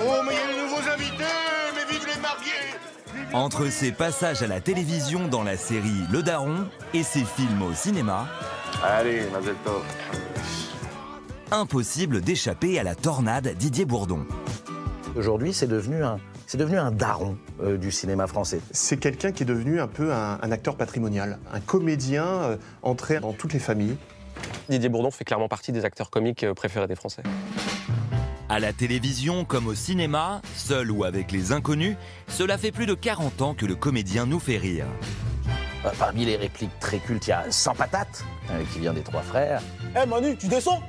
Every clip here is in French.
Oh, mais il y a de nouveaux invités, mais vive les mariés! Entre ses passages à la télévision dans la série Le Daron et ses films au cinéma, allez, Mazel Tov. impossible d'échapper à la tornade Didier Bourdon. Aujourd'hui, c'est devenu un daron du cinéma français. C'est quelqu'un qui est devenu un peu un acteur patrimonial, un comédien entré dans toutes les familles. Didier Bourdon fait clairement partie des acteurs comiques préférés des Français. À la télévision comme au cinéma, seul ou avec les inconnus, cela fait plus de 40 ans que le comédien nous fait rire. Parmi les répliques très cultes, il y a Sans patate, qui vient des Trois Frères. Eh Manu, tu descends?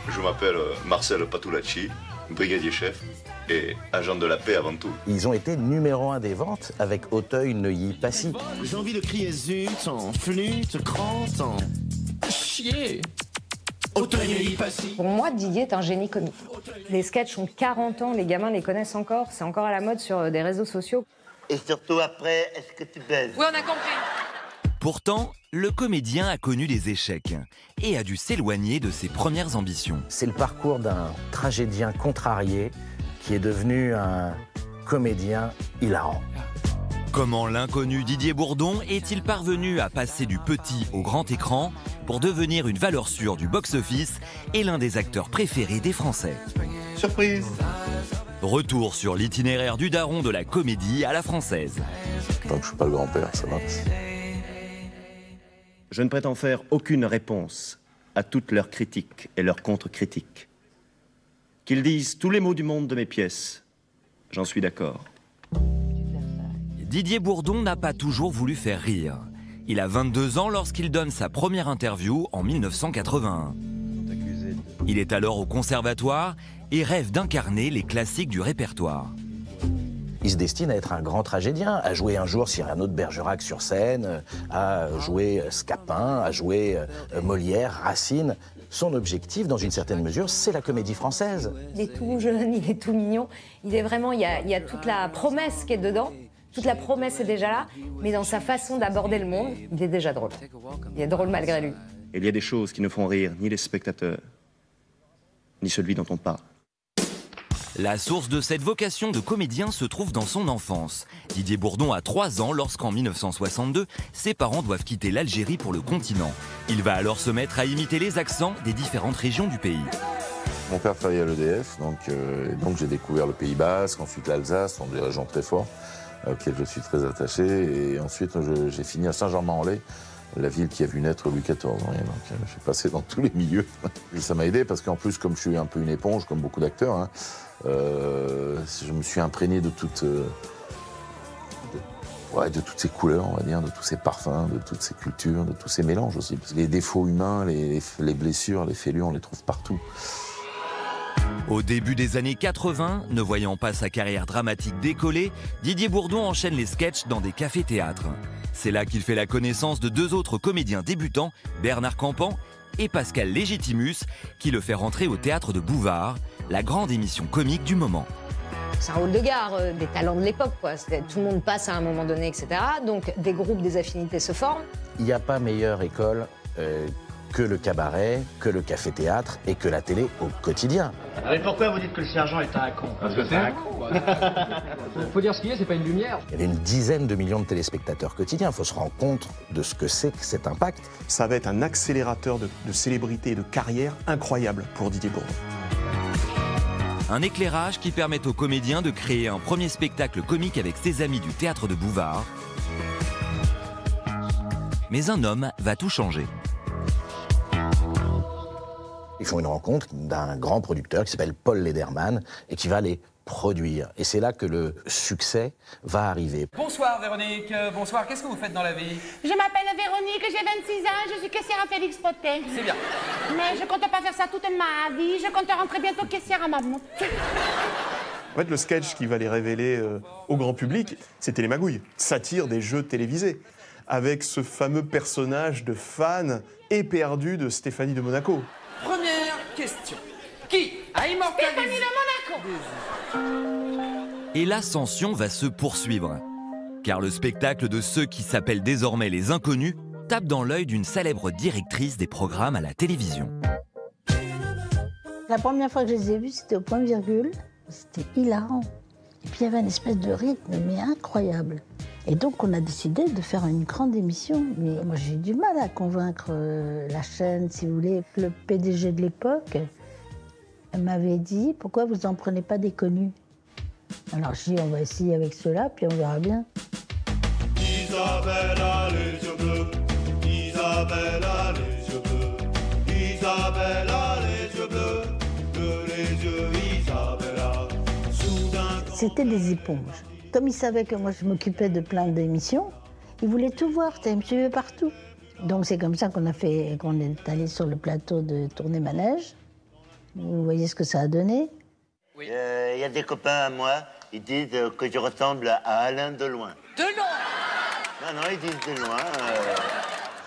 Je m'appelle Marcel Patulacci, brigadier chef et agent de la paix avant tout. Ils ont été numéro 1 des ventes avec Auteuil, Neuilly, Passy. J'ai envie de crier zut, en flûte, crante, en chier. Auteuil, Neuilly, Passy. Pour moi, Didier est un génie comique. Les sketchs ont 40 ans, les gamins les connaissent encore, c'est encore à la mode sur des réseaux sociaux. Et surtout après, est-ce que tu baises? Oui, on a compris. Pourtant, le comédien a connu des échecs et a dû s'éloigner de ses premières ambitions. C'est le parcours d'un tragédien contrarié qui est devenu un comédien hilarant. Comment l'inconnu Didier Bourdon est-il parvenu à passer du petit au grand écran pour devenir une valeur sûre du box-office et l'un des acteurs préférés des Français? Surprise! Retour sur l'itinéraire du daron de la comédie à la française. Tant que je suis pas le grand-père, ça va. Je ne prétends faire aucune réponse à toutes leurs critiques et leurs contre-critiques. Qu'ils disent tous les mots du monde de mes pièces, j'en suis d'accord. Didier Bourdon n'a pas toujours voulu faire rire. Il a 22 ans lorsqu'il donne sa première interview en 1981. Il est alors au conservatoire et rêve d'incarner les classiques du répertoire. Il se destine à être un grand tragédien, à jouer un jour Cyrano de Bergerac sur scène, à jouer Scapin, à jouer Molière, Racine. Son objectif, dans une certaine mesure, c'est la comédie française. Il est tout jeune, il est tout mignon. Il est vraiment, il y a toute la promesse qui est dedans. Toute la promesse est déjà là, mais dans sa façon d'aborder le monde, il est déjà drôle. Il est drôle malgré lui. Il y a des choses qui ne font rire ni les spectateurs, ni celui dont on parle. La source de cette vocation de comédien se trouve dans son enfance. Didier Bourdon a 3 ans lorsqu'en 1962, ses parents doivent quitter l'Algérie pour le continent. Il va alors se mettre à imiter les accents des différentes régions du pays. Mon père travaillait à l'EDF, donc j'ai découvert le Pays Basque, ensuite l'Alsace, sont des régions très fortes, auxquelles je suis très attaché. Et ensuite, j'ai fini à Saint-Germain-en-Laye, la ville qui a vu naître Louis XIV. Donc, je suis passé dans tous les milieux. Et ça m'a aidé parce qu'en plus, comme je suis un peu une éponge, comme beaucoup d'acteurs, je me suis imprégné de toutes ces couleurs, on va dire, de tous ces parfums, de toutes ces cultures, de tous ces mélanges aussi. Parce que les défauts humains, les blessures, les fêlures, on les trouve partout. Au début des années 80, ne voyant pas sa carrière dramatique décoller, Didier Bourdon enchaîne les sketchs dans des cafés-théâtres. C'est là qu'il fait la connaissance de 2 autres comédiens débutants, Bernard Campan et Pascal Légitimus, qui le fait rentrer au théâtre de Bouvard, la grande émission comique du moment. C'est un rôle de gare, des talents de l'époque, quoi. Tout le monde passe à un moment donné, etc. Donc des groupes, des affinités se forment. Il n'y a pas meilleure école que le cabaret, que le café-théâtre et que la télé au quotidien. Mais pourquoi vous dites que le sergent est un con? Parce que c'est un con. Faut dire ce qu'il y a, c'est pas une lumière. Il y avait une dizaine de millions de téléspectateurs quotidiens. Il faut se rendre compte de ce que c'est que cet impact. Ça va être un accélérateur de célébrité et de carrière incroyable pour Didier Bourdon. Un éclairage qui permet aux comédiens de créer un premier spectacle comique avec ses amis du théâtre de Bouvard. Mais un homme va tout changer. Ils font une rencontre d'un grand producteur qui s'appelle Paul Lederman et qui va les produire. Et c'est là que le succès va arriver. Bonsoir Véronique, bonsoir, qu'est-ce que vous faites dans la vie? Je m'appelle Véronique, j'ai 26 ans, je suis caissière à Félix Potet. C'est bien. Mais je compte pas faire ça toute ma vie, je compte rentrer bientôt caissière à Mammouth. En fait, le sketch qui va les révéler au grand public, c'était les magouilles, satire des jeux télévisés, avec ce fameux personnage de fan éperdu de Stéphanie de Monaco. Première question. Qui a immortalisé Stéphanie de Monaco? Et l'ascension va se poursuivre. Car le spectacle de ceux qui s'appellent désormais les inconnus tape dans l'œil d'une célèbre directrice des programmes à la télévision. La première fois que je les ai vus, c'était au point virgule. C'était hilarant. Et puis il y avait une espèce de rythme, mais incroyable. Et donc on a décidé de faire une grande émission. Mais moi j'ai eu du mal à convaincre la chaîne, si vous voulez. Le PDG de l'époque m'avait dit « Pourquoi vous n'en prenez pas des connus ?» Alors je dis « On va essayer avec ceux-là, puis on verra bien. » Isabelle a les yeux bleus, Isabelle a les yeux bleus, Isabelle a les yeux bleus, les yeux Isabelle a. Soudain. C'était des éponges. Comme ils savaient que moi je m'occupais de plein d'émissions, ils voulaient tout voir, ils me suivaient partout. Donc c'est comme ça qu'on est allé sur le plateau de Tournée Manège. Vous voyez ce que ça a donné? Il y a des copains à moi, ils disent que je ressemble à Alain Deloin. Delon. Non, ils disent Deloin.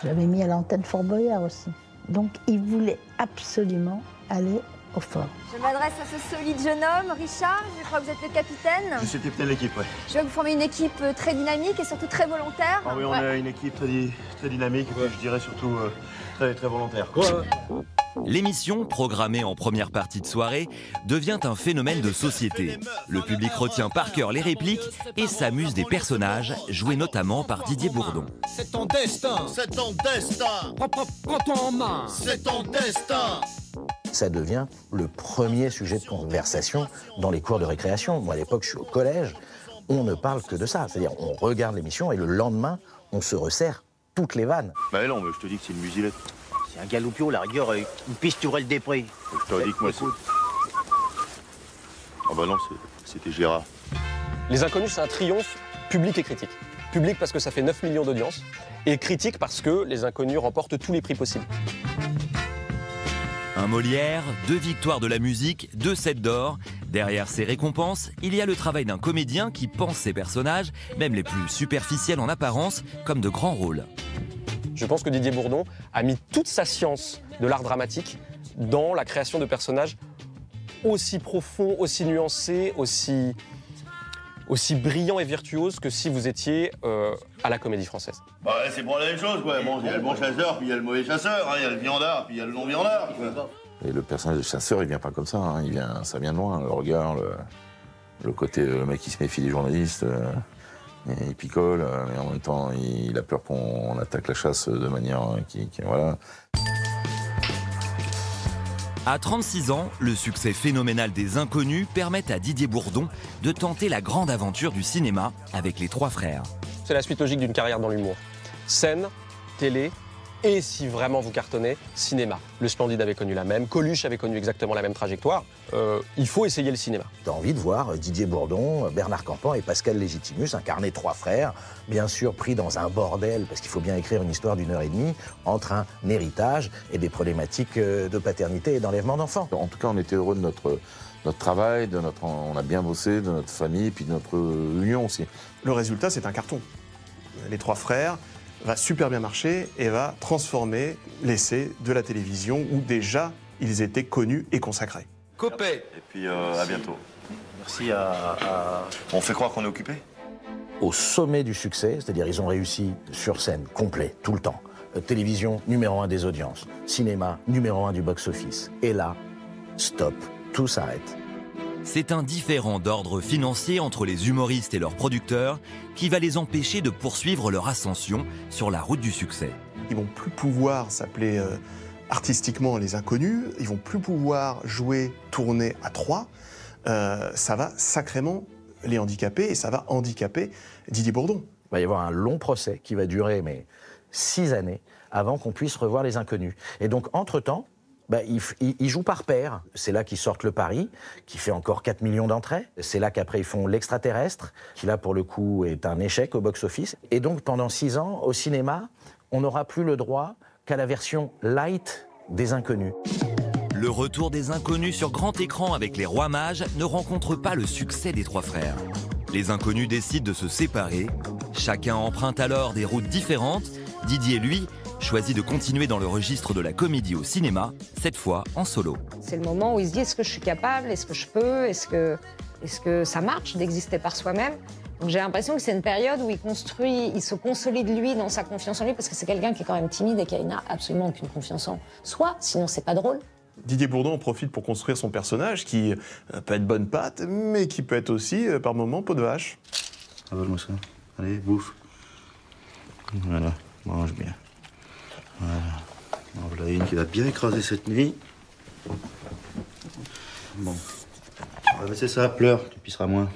J'avais mis à l'antenne Fort Boyard aussi. Donc ils voulaient absolument aller au fort. Je m'adresse à ce solide jeune homme, Richard, je crois que vous êtes le capitaine. Je suis le capitaine de l'équipe, oui. Je vais vous former une équipe très dynamique et surtout très volontaire. Ah oui, on a une équipe très dynamique, et je dirais surtout très volontaire. L'émission, programmée en première partie de soirée, devient un phénomène de société. Le public retient par cœur les répliques et s'amuse des personnages, joués notamment par Didier Bourdon. C'est ton destin, c'est ton destin. Prends-toi en main, c'est ton destin. Ça devient le premier sujet de conversation dans les cours de récréation. Moi, à l'époque, je suis au collège, on ne parle que de ça. C'est-à-dire, on regarde l'émission et le lendemain, on se resserre toutes les vannes. Bah non, mais je te dis que c'est une musilette. C'est un galoupio, la rigueur, une pisturelle des prés. Je te dis que moi, c'est... Ah bah non, c'était Gérard. Les Inconnus, c'est un triomphe public et critique. Public parce que ça fait 9 millions d'audience, et critique parce que Les Inconnus remportent tous les prix possibles. Un Molière, 2 victoires de la musique, 2 sets d'or. Derrière ces récompenses, il y a le travail d'un comédien qui pense ses personnages, même les plus superficiels en apparence, comme de grands rôles. Je pense que Didier Bourdon a mis toute sa science de l'art dramatique dans la création de personnages aussi profonds, aussi nuancés, aussi brillants et virtuoses que si vous étiez à la Comédie Française. Bah ouais, c'est pour la même chose, quoi. Bon, il y a le bon chasseur, puis il y a le mauvais chasseur, hein. Il y a le viandard, puis il y a le non-viandard, quoi. Et le personnage de chasseur, il vient pas comme ça, hein. Ça vient de loin, le regard, le côté, le mec qui se méfie des journalistes, il picole, mais en même temps, il a peur qu'on attaque la chasse de manière voilà. À 36 ans, le succès phénoménal des Inconnus permet à Didier Bourdon de tenter la grande aventure du cinéma avec Les Trois Frères. C'est la suite logique d'une carrière dans l'humour. Scène, télé, et si vraiment vous cartonnez, cinéma. Le Splendide avait connu la même, Coluche avait connu exactement la même trajectoire. Il faut essayer le cinéma. T'as envie de voir Didier Bourdon, Bernard Campan et Pascal Légitimus incarner 3 frères, bien sûr pris dans un bordel, parce qu'il faut bien écrire une histoire d'1 heure et demie, entre un héritage et des problématiques de paternité et d'enlèvement d'enfants. En tout cas, on était heureux de notre travail, on a bien bossé, de notre famille, puis de notre union aussi. Le résultat, c'est un carton. Les Trois Frères va super bien marcher et va transformer l'essai de la télévision où déjà ils étaient connus et consacrés. Copé. Et puis à bientôt. Merci à... On fait croire qu'on est occupé. Au sommet du succès, c'est-à-dire ils ont réussi sur scène, complet, tout le temps. Télévision, numéro 1 des audiences. Cinéma, numéro 1 du box-office. Et là, stop, tout s'arrête. C'est un différend d'ordre financier entre les humoristes et leurs producteurs qui va les empêcher de poursuivre leur ascension sur la route du succès. Ils vont plus pouvoir s'appeler artistiquement Les Inconnus, ils vont plus pouvoir jouer, tourner à 3. Ça va sacrément les handicaper et ça va handicaper Didier Bourdon. Il va y avoir un long procès qui va durer 6 années avant qu'on puisse revoir Les Inconnus. Et donc, entre-temps, ils jouent par paire. C'est là qu'ils sortent Le Pari, qui fait encore 4 millions d'entrées. C'est là qu'après ils font L'Extraterrestre, qui là pour le coup est un échec au box-office. Et donc pendant 6 ans, au cinéma, on n'aura plus le droit qu'à la version light des Inconnus. Le retour des Inconnus sur grand écran avec les Rois Mages ne rencontre pas le succès des Trois Frères. Les Inconnus décident de se séparer. Chacun emprunte alors des routes différentes. Didier, lui, choisit de continuer dans le registre de la comédie au cinéma, cette fois en solo. C'est le moment où il se dit, est-ce que je suis capable, est-ce que je peux, est-ce que ça marche d'exister par soi-même. Donc j'ai l'impression que c'est une période où il se consolide lui dans sa confiance en lui, parce que c'est quelqu'un qui est quand même timide et qui n'a absolument aucune confiance en soi, sinon c'est pas drôle. Didier Bourdon en profite pour construire son personnage qui peut être bonne pâte, mais qui peut être aussi, par moments, peau de vache. Avale-moi ça. Allez, bouffe. Voilà, mange bien. Voilà. En voilà une qui va bien écraser cette nuit. Bon. Mais c'est ça, pleure, tu pisseras moins.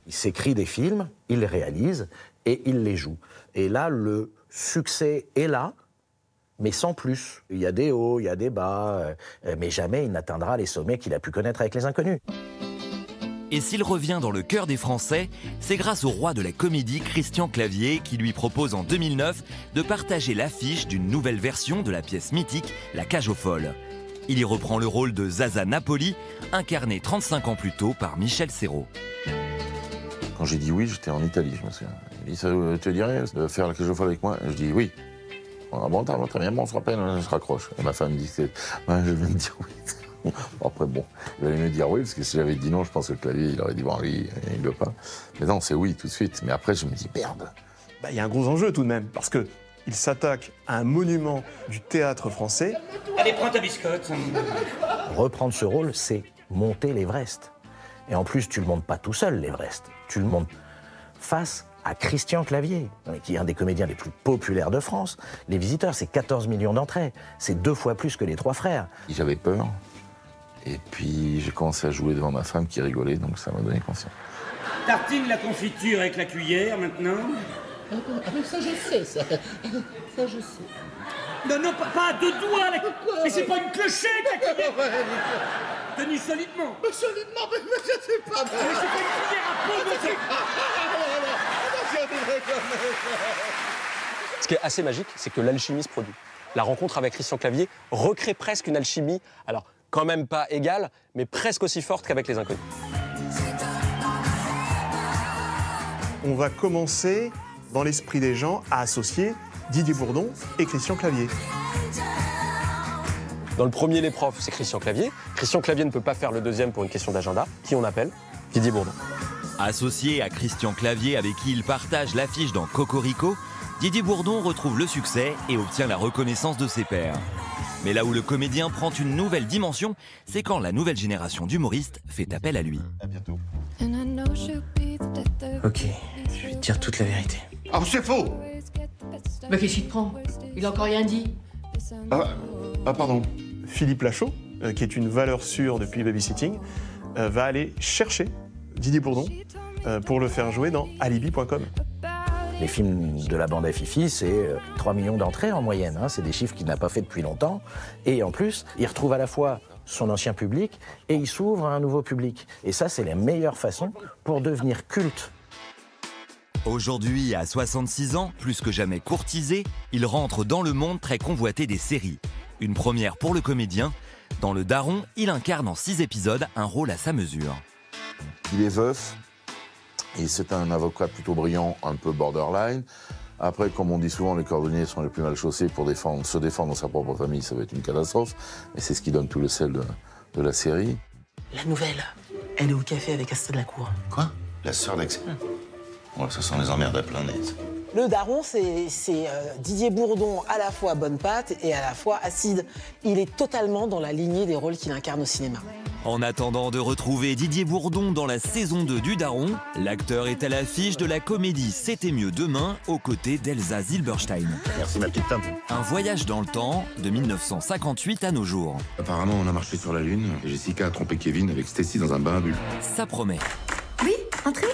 Il s'écrit des films, il les réalise et il les joue. Et là, le succès est là, mais sans plus. Il y a des hauts, il y a des bas, mais jamais il n'atteindra les sommets qu'il a pu connaître avec Les Inconnus. Et s'il revient dans le cœur des Français, c'est grâce au roi de la comédie Christian Clavier qui lui propose en 2009 de partager l'affiche d'une nouvelle version de la pièce mythique La Cage aux Folles. Il y reprend le rôle de Zaza Napoli, incarné 35 ans plus tôt par Michel Serrault. Quand j'ai dit oui, j'étais en Italie, je me souviens. Il dit, ça te dirait de faire La Cage aux Folles avec moi? Et je dis oui. Ah bon, très bien, bon, on se rappelle, je raccroche. Et ma femme me dit, je vais me dire oui. Après, bon, il allait me dire oui, parce que si j'avais dit non, je pense que le Clavier, il aurait dit bon, oui, il ne veut pas. Mais non, c'est oui tout de suite. Mais après, je me dis merde. Il y a un gros enjeu tout de même, parce qu'il s'attaque à un monument du théâtre français. Allez, prends ta biscotte. Reprendre ce rôle, c'est monter l'Everest. Et en plus, tu le montes pas tout seul, l'Everest. Tu le montes face à Christian Clavier, qui est un des comédiens les plus populaires de France. Les Visiteurs, c'est 14 millions d'entrées. C'est 2 fois plus que Les Trois Frères. J'avais peur. Et puis, j'ai commencé à jouer devant ma femme qui rigolait, donc ça m'a donné confiance. Tartine la confiture avec la cuillère, maintenant. Ah, ça, je sais, ça. Ça, je sais. Non, pas à 2 doigts, la... Mais c'est pas une clochette, la cuillère. Tenue solidement. Mais solidement, mais je sais pas. Mais c'est pas une cuillère à peau, monsieur. Ce qui est assez magique, c'est que l'alchimie se produit. La rencontre avec Christian Clavier recrée presque une alchimie, alors quand même pas égale, mais presque aussi forte qu'avec Les Inconnus. On va commencer, dans l'esprit des gens, à associer Didier Bourdon et Christian Clavier. Dans le premier Les Profs, c'est Christian Clavier. Christian Clavier ne peut pas faire le deuxième pour une question d'agenda. Qui on appelle? Didier Bourdon. Associé à Christian Clavier avec qui il partage l'affiche dans Cocorico, Didier Bourdon retrouve le succès et obtient la reconnaissance de ses pairs. Mais là où le comédien prend une nouvelle dimension, c'est quand la nouvelle génération d'humoristes fait appel à lui. À bientôt. Ok, je vais te dire toute la vérité. Ah, c'est faux! Bah qu'est-ce qu'il te prend? Il a encore rien dit. Ah, pardon. Philippe Lachaud, qui est une valeur sûre depuis Babysitting, va aller chercher Didier Bourdon pour le faire jouer dans Alibi.com. Les films de la bande à Fifi, c'est 3 millions d'entrées en moyenne. Hein. C'est des chiffres qu'il n'a pas fait depuis longtemps. Et en plus, il retrouve à la fois son ancien public et il s'ouvre à un nouveau public. Et ça, c'est la meilleure façon pour devenir culte. Aujourd'hui, à 66 ans, plus que jamais courtisé, il rentre dans le monde très convoité des séries. Une première pour le comédien. Dans Le Daron, il incarne en 6 épisodes un rôle à sa mesure. Il est veuf. Et c'est un avocat plutôt brillant, un peu borderline. Après, comme on dit souvent, les cordonniers sont les plus mal chaussés pour se défendre dans sa propre famille, ça va être une catastrophe. Mais c'est ce qui donne tout le sel de la série. La nouvelle, elle est au café avec Asta de la Cour. Quoi? La sœur d'Axel? Ouais, ça sent les emmerdes à plein nez. Le Daron, c'est Didier Bourdon à la fois bonne pâte et à la fois acide. Il est totalement dans la lignée des rôles qu'il incarne au cinéma. En attendant de retrouver Didier Bourdon dans la saison 2 du Daron, l'acteur est à l'affiche de la comédie C'était mieux demain, aux côtés d'Elsa Zilberstein. Merci ma petite tante. Un voyage dans le temps, de 1958 à nos jours. Apparemment, on a marché sur la Lune et Jessica a trompé Kevin avec Stacy dans un bain à bulles. Ça promet. Oui, entrez.